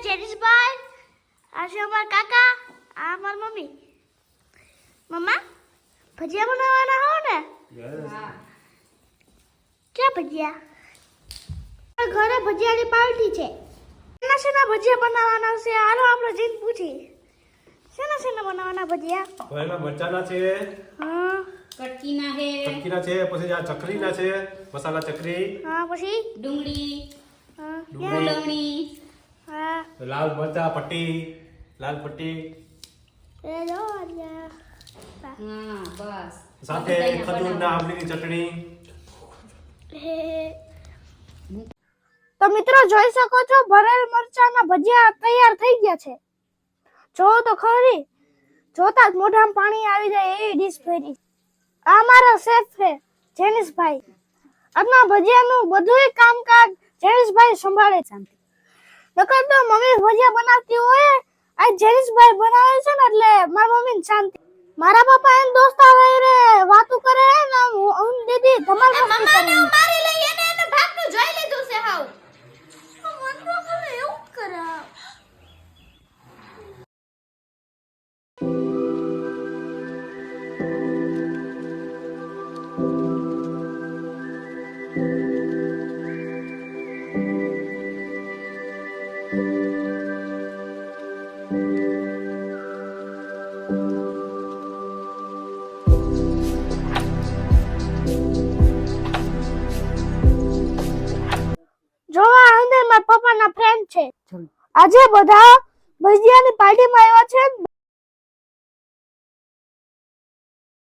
જેનિશભાઈ, આ છે અમારા કાકા, આ અમારી મમ્મી. મમ્મા, ભજીયા બનાવવાના હો ને? હા. ક્યાં ભજીયા? ઘરે ભજીયાની પાર્ટી છે. શેના ભજીયા બનાવવાના છે? હાલો આપણે જઈને પૂછી. શેના બનાવવાના ભજીયા? પહેલા મરચાના છે, હા, કટકીના હે, ચટકીના છે, પછી આ ચકરીના છે, મસાલા ચકરી, હા, પછી ડુંગળી, હા, ફૂલવણી, હા, લાલ મરચા પટ્ટી, લાલ પટ્ટી એ જો અહીંયા. હા બસ. સાથે ખજૂરના આંબલીની ચટણી. તો મિત્રો જોઈ શકો છો ભરેલ મરચાના ભજીયા તૈયાર થઈ ગયા છે. જો તો ખરી, જોતા જ મોઢામાં પાણી આવી જાય એવી ડીશ ફેરી. આ મારા શેફ છે જેનિશભાઈ. આજના ભજીયાનું બધુંય કામકાજ જેનિશભાઈ સંભાળે છે. નકર તો મમ્મી ભજીયા બનાવતી હોય, આ જેનિશભાઈ બનાવે છે ને એટલે મારી મમ્મીને શાંતિ. મારા પપ્પા એમ દોસ્તા વગેરે વાતું કરે ને હું દીદી ધમાલ મસ્તી કરે. મારી લઈ એને ભાગનું જોઈ લીધું છે હાવ. મનરો કરે એવું કરે. જોવા અંદર મારા પપ્પાના ફ્રેન્ડ છે. આજે બધા ભજીયાની પાર્ટીમાં આવ્યા છે.